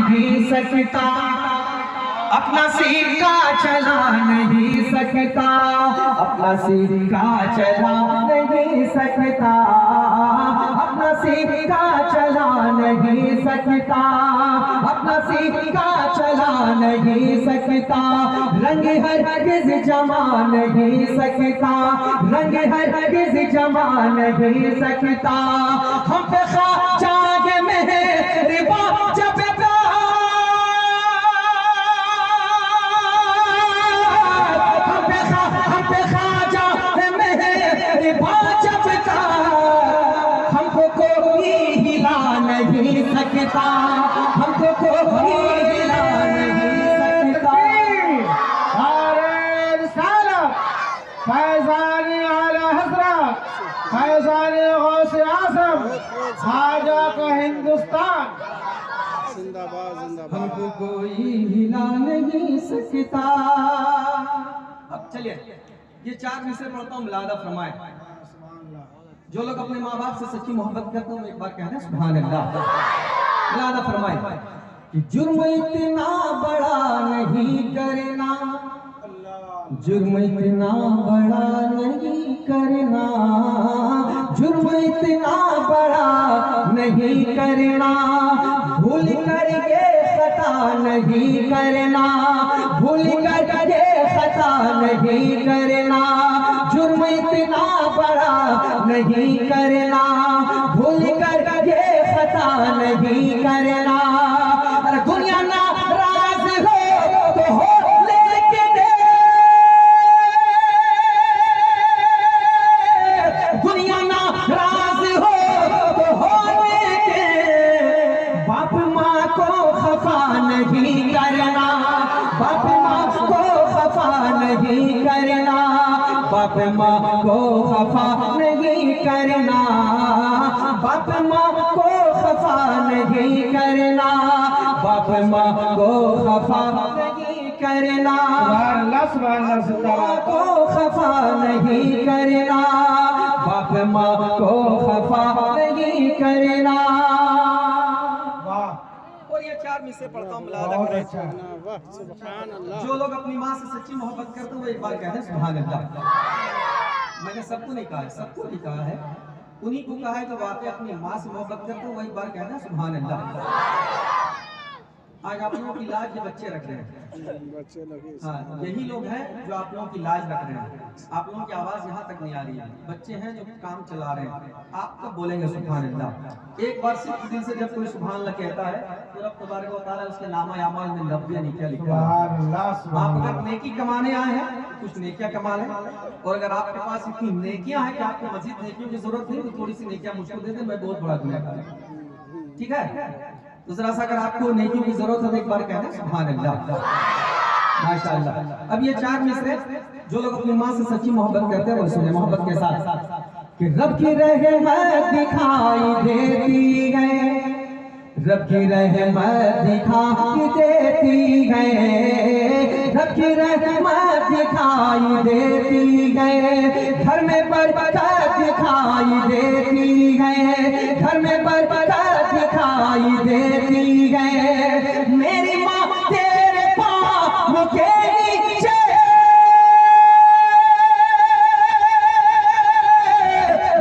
नहीं सकता, अपना सिक्का चला नहीं सकता, अपना सिक्का चला नहीं सकता, अपना सिक्का चला नहीं सकता, अपना सिक्का चला नहीं सकता, रंग हरगिज़ जमा नहीं सकता, रंग हरगिज़ जमा नहीं सकता। हम पे ख्वाजा के मेहरबा जब हमको कोई हिला नहीं सकता, हमको कोई हिला नहीं सकता। फैज़ान आला हज़रत, फैज़ान गौस आज़म, ख्वाजा का हिंदुस्तान जिंदाबाद जिंदाबाद। हमको कोई हिला नहीं सकता। अब चलिए ये 4 मिसरे पढ़ता हूँ, मुलादा फरमाए। जो लोग अपने माँ बाप से सच्ची मोहब्बत करते हैं एक बार कहना सुभान अल्लाह। मुलादा फरमाए कि जुर्म इतना बड़ा नहीं करना, जुर्म इतना बड़ा नहीं करना, जुर्म इतना बड़ा नहीं करना, भूल करके खता नहीं करना, भूल करके खता नहीं करना, जुर्म इतना बड़ा नहीं करना, भूल करके खता नहीं करना। अरे दुनिया नाराज हो तो हो लेके दे, दुनिया नाराज हो तो हो लेके, बाप माँ को खफा नहीं करना, बाप माँ को खफा नहीं करना, बाप माँ को खफा नहीं करना, बाप माँ को खफा नहीं करना, बाप माँ को खफा नहीं करना, जिंदाबाद को खफा नहीं करना, बाप माँ को खफा नहीं करना। और ये 4 मिसरे पढ़ता हूँ, मुलादा बहुत करें। अच्छा। वाह सुभान अल्लाह। जो लोग अपनी माँ से सच्ची मोहब्बत करते हैं वो एक बार कहते हैं सुभान अल्लाह। मैंने सबको नहीं कहा है, सबको नहीं कहा है, उन्हीं को कहा है जो वाकई अपनी माँ से मोहब्बत करते हैं वो एक बार कहते हैं सुभान अल्लाह। आज आप लोगों की लाज ये बच्चे रख रहे हैं, बच्चे लगे हाँ यही लोग हैं जो आप लोगों की लाज रख रहे हैं। आप लोगों की आवाज यहाँ तक नहीं आ रही है, बच्चे हैं जो काम चला रहे हैं। आप कब बोलेंगे सुभान अल्लाह? एक बार सिर्फ दिल से जब कोई सुभान अल्लाह कहता है तो रब तबारक व तआला उसके नामा अमाल में नब्बे नेकियां लिखा है। आप अगर नेकी कमाने आए हैं तो कुछ नेकियां कमा लें, और अगर आपके पास इतनी नेकियां हैं कि आपको मजीद नेकियों की जरूरत नहीं तो थोड़ी सी नेकियां मुझको दे दें, मैं बहुत बड़ा गुनहगार हूं। ठीक है, तो जरा सा अगर आपको नेकियों की जरूरत है तो एक बार कहना सुभान अल्लाह, माशाअल्लाह। अब ये 4 मिसरे जो लोग अपनी माँ से सच्ची मोहब्बत करते हैं वो सुने मोहब्बत के साथ कि रब की रहमत दिखाई देती है, रब की रहमत दिखाई देती है, रब की रहमत दिखाई देती है, घर में बरकत दिखाई देती है, घर में बरकत दिखाई देती है। मेरी माँ तेरे पाँव के नीचे,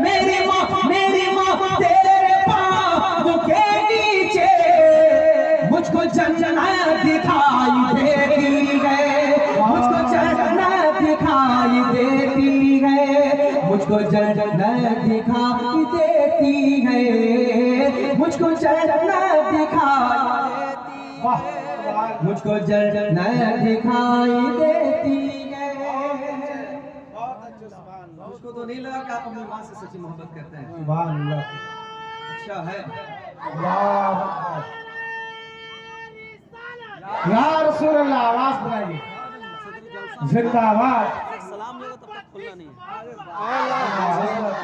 मेरी माँ तेरे पाँव के नीचे, मुझको जन्नत दिखाई देती है, मुझको जन्नत दिखाई देती है, मुझको जन्नत दिखाई देती है, मुझको जन्नत दिखाई देती है, मुझको जन्नत दिखाई देती है। बहुत अच्छे सुभान अल्लाह। मुझको तो नहीं लगा कि आप अपनी माँ से सच्ची मोहब्बत करते हैं। सुभान अल्लाह। अच्छा है, अल्लाह अकबर। या रसूल अल्लाह, आवाज बनाइए। जिंदाबाद। सलाम लेगा तब तक खुलना नहीं है।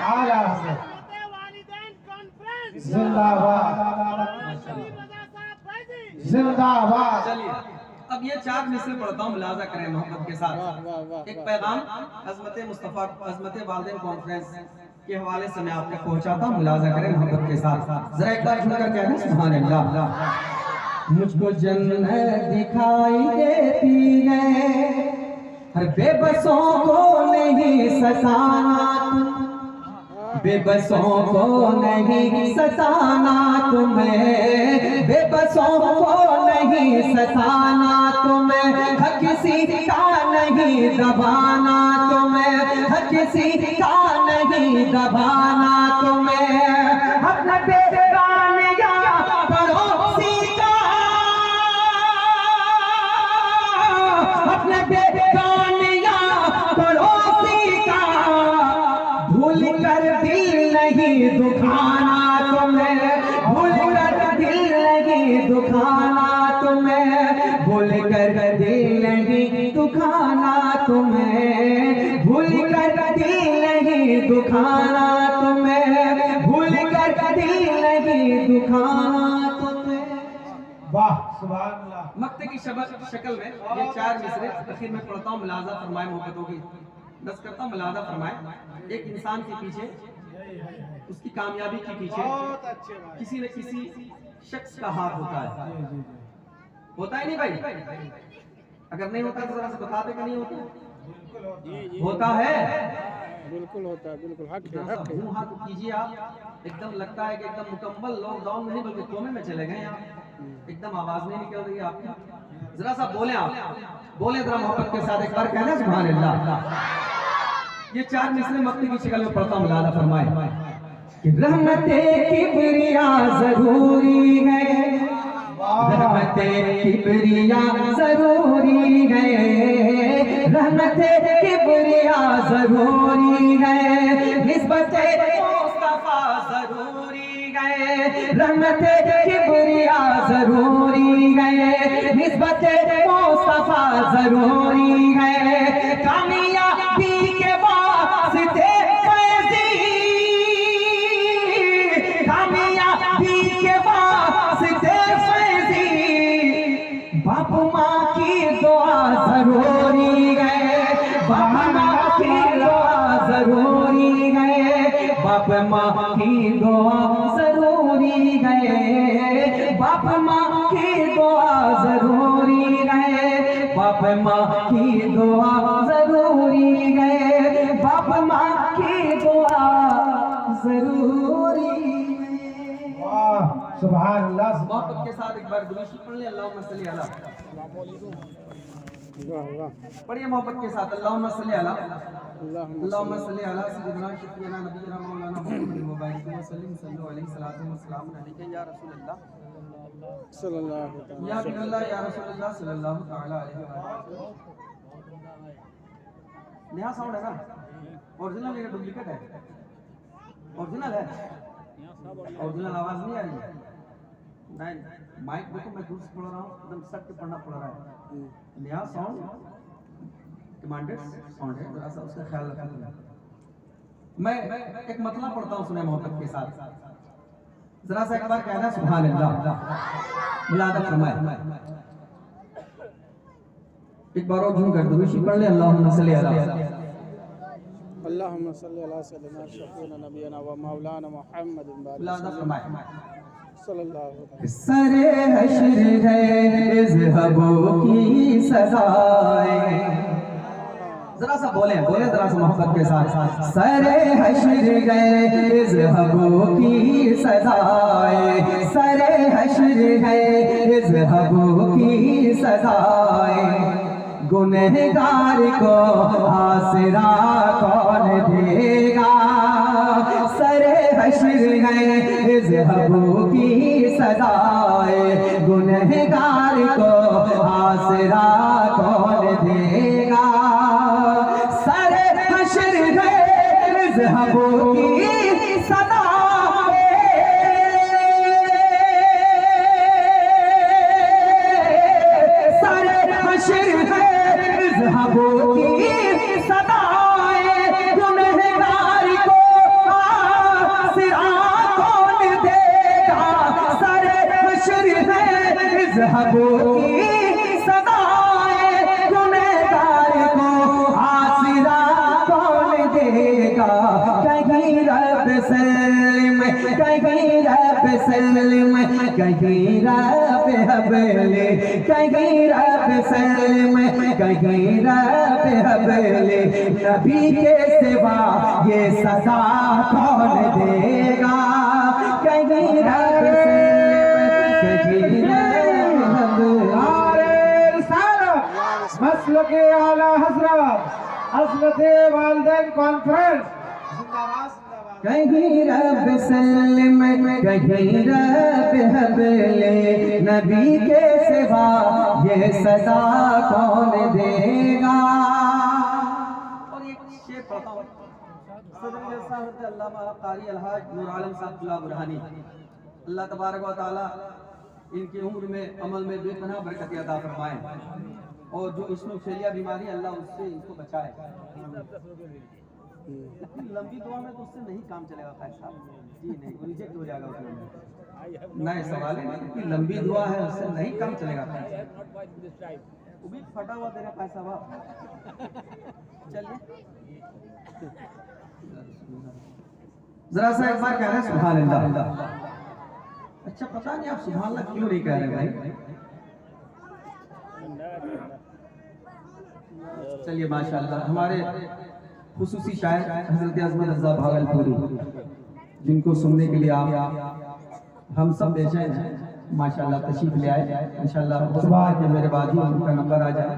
आला हज़रत, जिंदाबाद जिंदाबाद। चलिए अब ये 4 मिसरे पढ़ता हूँ, मुलाजा करें मोहब्बत के साथ। वाह वाह वाह। एक पैगाम अज़मत मुस्तफ़ा अज़मत वालिदैन कॉन्फ्रेंस के हवाले से मैं आप तक पहुंचाता हूँ, मुलाजा करें मोहब्बत के साथ। जरा एक बार सुनकर कहना सुभान अल्लाह। मुझको जन्नत दिखाई देती है, हर बेबसों को नहीं सताना तुम, बेबसों को नहीं सताना तुम्हें, बेबसों को नहीं सताना तुम्हें, हक किसी का नहीं दबाना तुम्हें, हक किसी का नहीं दबाना तुम्हें, अपना बेगान या पड़ोसी का, अपने बेगान या पड़ोसी का भूल कर दिल नहीं दुखाना तुम्हें, भूल कर दिल नहीं दुखाना तुम्हें, भूल कर दिल नहीं दुखाना तुम्हें, भूल कर दिल नहीं दुखाना तुम्हें, भूल कर दिल नहीं दुखाना तुम्हें। वाह सुभान अल्लाह। मक्ते की शक्ल में ये 4 मिसरे आखिर में पढ़ता हूँ, मुलाजा फरमाए मोहब्बतों की दस करता हूँ, मुलाजा फरमाए। एक इंसान के पीछे, उसकी कामयाबी के पीछे बहुत अच्छे भाई। किसी न किसी शख्स का हाथ होता है, जी जी जी होता है नहीं भाई? अगर नहीं होता तो जरा से बता दे कि नहीं होता? बिल्कुल होता है। जी जी होता है। बिल्कुल होता है, बिल्कुल हक है, जरा सा हक है। मुंह हाथ कीजिए आप, एकदम लगता है कि एकदम मुकम्मल लॉकडाउन नहीं बल्कि कोमे में चले गए आप, एकदम आवाज नहीं निकल रही है आपकी। जरा सा बोले आप, बोले जरा मोहब्बत के साथ एक बार कहना सुभान अल्लाह। ये 4 मिसरे मक्ती की शक्ल में पढ़ता हूँ, मुलाजा फरमाए कि रहमते किबरिया जरूरी है, रहमते किबरिया जरूरी है, रहमते किबरिया जरूरी है, निस्बते मुस्तफा जरूरी है, रहमते किबरिया जरूरी है, निस्बते मुस्तफा जरूरी है, कामयाबी के वास्ते फैज़ी, कामयाबी के वास्ते फैज़ी, बाप माँ की दुआ जरूरी है, बाप माँ की दुआ जरूरी है, बाप माँ की दुआ जरूरी है, बाप माँ की दुआ जरूरी है, बाप माँ की दुआ जरूरी है, बाप माँ की दुआ जरूरी है। वाह सुभान अल्लाह। मोहब्बत के साथ एक बार दुरूद पढ़ ले, अल्लाहुम्मा सल्ली अला। वाह वाह। पढ़िए मोहब्बत के साथ, अल्लाहुम्मा सल्ली अला, अल्लाहुम्मा अल्लाहुम्मा सल्ली अला सय्यिदना शफीना नबीना मौलाना मुहम्मद व बारिक व सल्लिम सल्लल्लाहु अलैहि सलातु व सलाम अलैका या रसूल अल्लाह, सल्लल्लाहु या अलैहि हबीबल्लाह या रसूल अल्लाह सल्लल्लाहु तआला अलैहि वसल्लम। नया साउंड है ना? ओरिजिनल या डुप्लीकेट है? ओरिजिनल है, ओरिजिनल आवाज नहीं आ रही है। नहीं, माइक देखो मैं दूर से पढ़ रहा हूँ, एकदम सट के पढ़ना पड़ रहा है। नया साउंड डिमांडेड साउंड है, जरा सा उसका ख्याल रखना। मैं एक मतला पढ़ता हूँ, सुने मोहब्बत के साथ, जरा सा एक बार कहना सुभान अल्लाह, मुलादा फरमाए। एक बार और झूम कर दुरूद पढ़ ले, अल्लाहुम्मा सल्ली अला। अल्लाहुम्मा सल्ली अला सय्यिदना शफीना नबीना व मौलाना मुहम्मद मुलादा फरमाए। सल्लल्लाहु अलैहि सरे हश्र है इज़्हबो की सजाए, जरा सा बोले बोले जरा सा मोहब्बत के साथ, सरे हश्र है इज़्हबो की सजाए, सरे हश्र है इज़्हबो की सजाए, गुनहगार को आसरा कौन देगा, सरे हश्र है इज़्हबो की सजाए, गुनहगार को आसरा कौन देगा, सरे हश्र है इज़्हबो की सजाए, सरे हश्र है इज़्हबो की सदाए, गुनहगार को आसरा कौन देगा, सरे हश्र है इज़्हबो की सदाए, गुनहगार को आसरा कौन देगा, कहीं रब सल्लम, कहीं रब सल्लम, कहीं रब रब हबले कहीं रब सल्लम कहीं रब हबले नबी के सिवा ये सदा कौन देगा कहीं रब सल्लम कहीं रब हबले मसलक आला हजरत हजरत वालिदैन कॉन्फ्रेंस जिंदाबाद जिंदाबाद कहीं रब सल्लम कहीं रब हबले नबी के सिवा ये सदा कौन देगा। और एक शेर पढ़ता हूँ सदर साहब अल्लामा कारी अलहाज नूर आलम साहब बुरहानी अल्लाह तबारक व तआला इनकी उम्र में अमल में बेपनाह बरकत अता फरमाए और जो इसमें फैलिया बीमारी अल्लाह उससे इनको बचाए। लंबी दुआ में तो उससे नहीं काम चलेगा खालिद साहब जी नहीं वो रिजेक्ट हो जाएगा उसमें नए सवाल है कि लंबी दुआ है उससे नहीं काम चलेगा वो भी फटा हुआ तेरा पैसा वाह चलिए जरा सा एक बार कह रहे हैं सुभान अल्लाह। अच्छा पता नहीं आप सुभान अल्लाह क्यों नहीं कह रहे भाई। चलिए माशाअल्लाह हमारे खुसूसी शायर हजरत अजमत रज़ा भागलपुरी जिनको सुनने के लिए आप हम सब बेचैन हैं माशाअल्लाह तशरीफ ले आए इंशाअल्लाह सुबह के मेरे बाद ही उनका नंबर आ जाए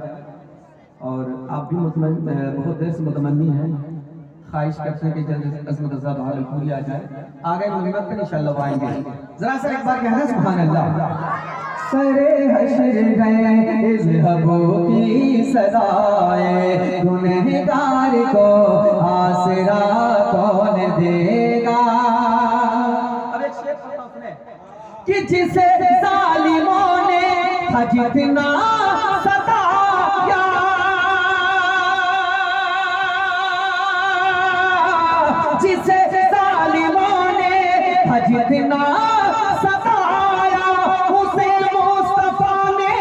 और आप भी बहुत देर से मुतमन्नी हैं ख्वाहिश करते हैं कि जल्द अजमत रज़ा भागलपुरी आ जाए आगे नंबर पर इंशाअल्लाह आएंगे। जरा सा एक बार कहना सुभान अल्लाह। सरे हश्र गए इज़्हबो की सदाए गुनहगार को आसरा कौन देगा। अब एक शेर पढ़ता सुने कि जिसे जालिमों ने था जितना सताया जिसे जालिमों ने था जितना सताया उसे मुस्तफा ने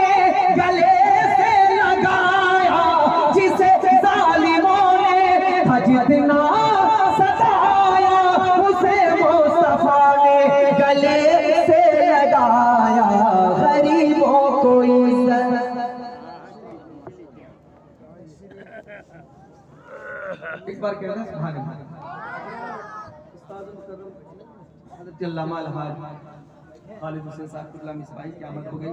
गले से लगाया जिसे जालिमों ने था जितना सताया उसे मुस्तफा ने गले से लगाया गरीबों को इज्जत। एक बार कहना सुभान अल्लाह। हज़रत अल्लामा अलहाज खालिद हुसैन साहब की मिसबाही की आमद हो गई।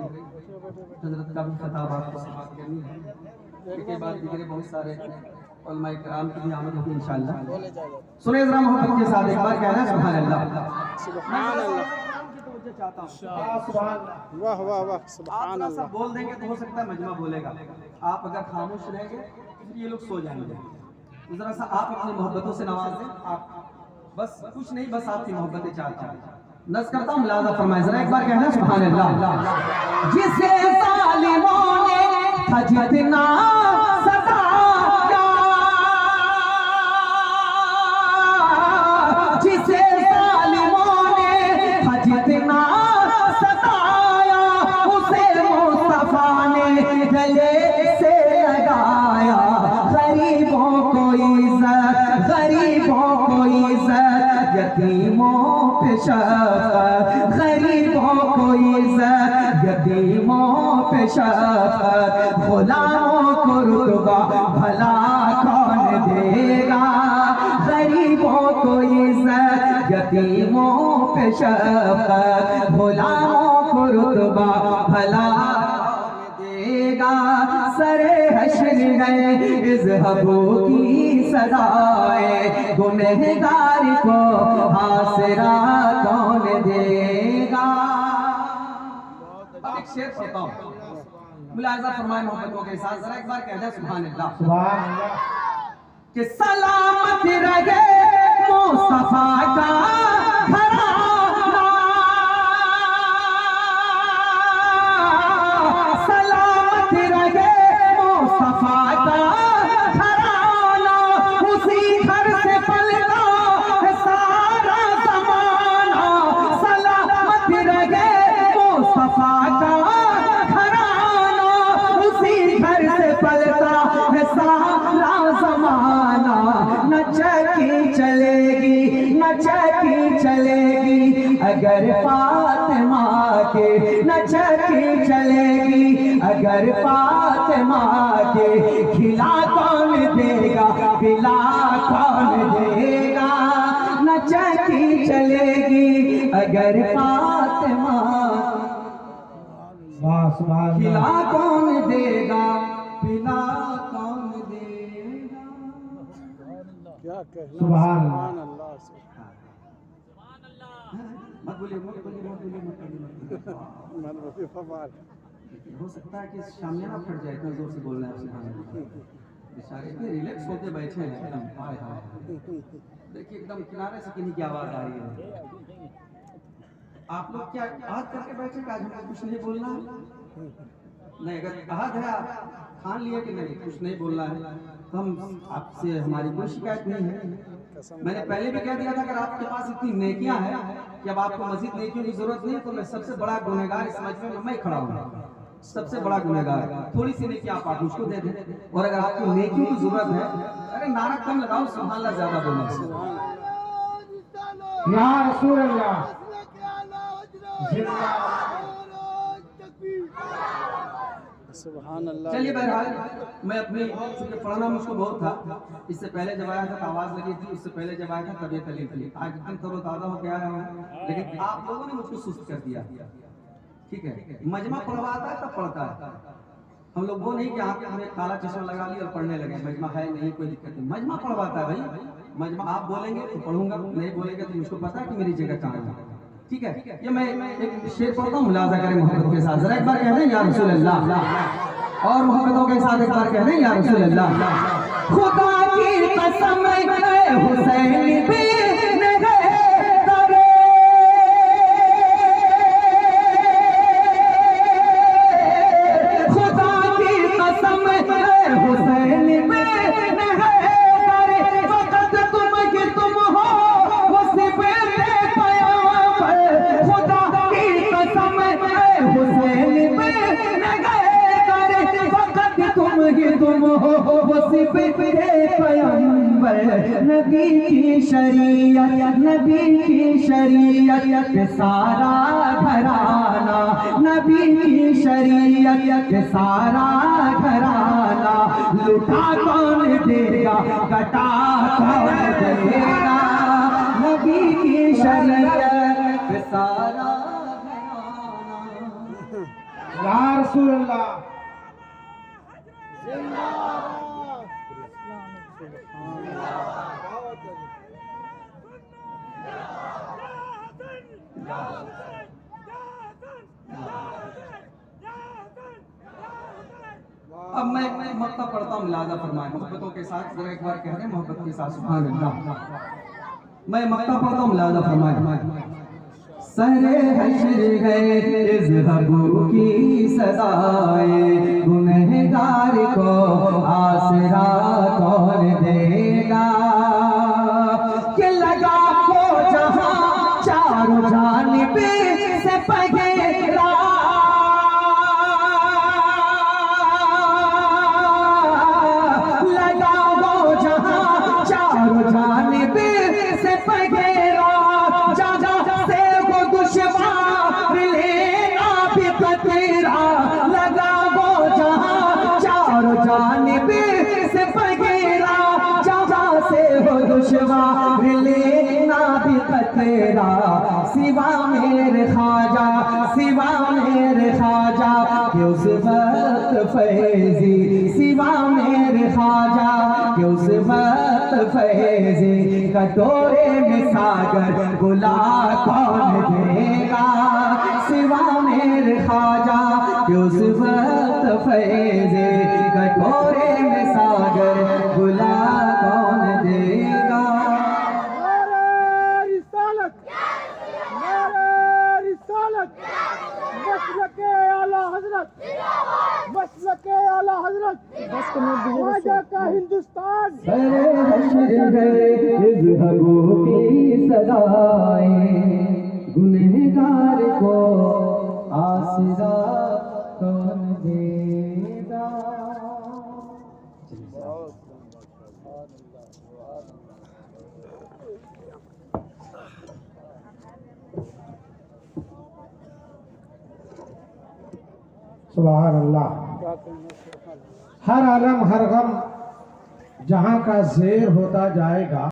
हज़रत का भी खिताब आपको समाप्त करनी है इसके बाद दिगरे बहुत सारे उलमाए किराम की भी आमद होगी इंशाअल्लाह। सुने जरा मोहब्बत के साथ एक बार कहना सुभान अल्लाह। सुभान अल्लाह सुभान वाह वाह वाह आप सुभान थोड़ा सा अल्लाह बोल देंगे तो हो सकता है मजमा बोलेगा। आप अगर खामोश रहेंगे तो ये लोग सो जाएंगे। तो जरा सा आप अपनी मोहब्बतों से नवाज दें। आप बस कुछ नहीं बस आपकी मोहब्बतें चाहता हूँ नज़ करता हूँ मुलाज़ा फरमाए जरा एक बार कहना सुभान अल्लाह। जिसे जालिमों ने था जितना सताया जिसे जालिमों ने था जितना सताया उसे मुस्तफा ने गले से लगाया गरीबों को इज्जत यतीमों पे शफ़क़त गरीबों को इज्जत यतीमों पे शफ़क़त गुलामों को रुतबा भला कौन देगा। गरीबों को इज्जत यतीमों पे शफ़क़त गुलामों को रुतबा भला देगा। सरे हश्र गए इज़्हबो की सदाए गुनहगार को आसरा कौन देगा। अब एक शेर पढ़ता हूँ मुलाज़ा फरमाए मोहब्बतों के साथ जरा एक बार कहना सुभान अल्लाह। सुभान अल्लाह कि सलामत रहे मुस्तफा का घराना सलामत रहे मुस्तफा का घराना उसी घर से पलता है सारा ज़माना। सलामत रहे मुस्तफा का घराना उसी घर से पलता है सारा ज़माना। न चकी चलेगी न चकी अगर फातिमा के खिला कौन देगा, पिला कौन देगा, न चलती चलेगी अगर फातिमा, वाह सुभान खिला अल्लाह। कौन देगा, पिला कौन देगा। क्या कहना, सुभान सुभान अल्लाह से। मत बोलिए, मत बोलिए, मत बोलिए, मत बोलिए, मत बोलिए। मन रफी फवार। हो सकता है कि सामने ना फट जाए, इतना जोर से बोल रहे हैं आपसे। बेचारे इतने रिलैक्स होके बैठे हैं एकदम। हाय हाय, देखिए एकदम किनारे से किन्हीं की आवाज आ रही है। आप लोग क्या आहत करके बैठे कि आज हमको कुछ नहीं बोलना है? नहीं, अगर आहत है, आप ठान लिए कि नहीं कुछ नहीं बोलना है, तो हम आपसे, हमारी कोई शिकायत नहीं है। मैंने पहले भी कह दिया था, अगर आपके पास इतनी नेकियां हैं कि अब आपको मजीद नेकियों की जरूरत नहीं है, तो मैं सबसे बड़ा गुनहगार इस मजमे में मैं खड़ा हूँ, सबसे बड़ा गुनहगार। थोड़ी सी नेकी आप मुझको दे दें, और अगर आपको नेकियों की जरूरत है, अरे नारा कम लगाओ, सुभान अल्लाह ज्यादा बोलो। या रसूल अल्लाह जिंदाबाद। सुभान अल्लाह। चलिए बहरहाल, मैं अपनी, चूंकि पढ़ना मुझको बहुत था, इससे पहले जब आया था तो आवाज लगी थी, उससे पहले जब आया था तबीयत तली थी। आज एकदम तरोताजा हो गया है, लेकिन आप लोगों ने मुझको सुस्त कर दिया। ठीक है, मजमा पढ़वाता है तब पढ़ता है। हम लोग वो नहीं कि यहाँ पे हमने काला चश्मा लगा लिया और पढ़ने लगे, मजमा है नहीं, कोई दिक्कत नहीं। मजमा पढ़वाता है भाई, मजमा आप बोलेंगे तो पढ़ूंगा, नहीं बोलेंगे तो मुझको पता है कि मेरी जगह कहाँ है। ठीक है, ये मैं एक शेर पढ़ता हूँ, मुलाजा करें मोहब्बत के साथ। जरा एक बार कह दें या रसूल अल्लाह, और मोहब्बतों के साथ एक बार कह दें या रसूल अल्लाह। खुदा की कसम हुसैन भी नबी की शरीयत, नबी की शरीयत सारा घराना, नबी की शरीयत सारा घराना, लुटा कौन देगा, कटा कौन देगा, नबी की शरीयत सारा घराना। या रसूल अल्लाह अब मैं मक्ता पढ़ता हूँ, मुलाजा फरमाए मोहब्बतों के साथ। जरा एक बार कह रहे हैं मोहब्बत के साथ, सुभान अल्लाह। मैं मक्ता पढ़ता हूँ, मुलाजा फरमाए। सरे हश्र है इज़्हबू की सदाए, गुनहगार को आसरा कौन देगा, कि लगा को जहां चारों जानिब से पघेरा, लगा वो जहां चारों जानिब से पघेरा, जा से वो दुश्वार लेना भी तेरा, लगा वो जहां चारों जानिब से पघेरा, जा से वो दुश्वार लेना भी तेरा, सिवा मेरे ख्वाजा, सिवा मेरे ख्वाजा कि उस वक्त फैजी, सिवा मेरे ख्वाजा कि उस वक्त फैजी, कटोरे में सागर बुला कौन देगा, सिवा मेरे ख्वाजा कि उस वक्त फैजी, कटोरे में सागर बुला कौन देगा। मसलके आला हजरत, मसलके आला हजरत, ख्वाजा का हिंदुस्तान। सरे हश्र है इज़्हबू की सदाए, गुनहगार को आसरा कौन देगा। सुभान अल्लाह। हर आलम हर गम जहाँ का ज़ेर होता जाएगा।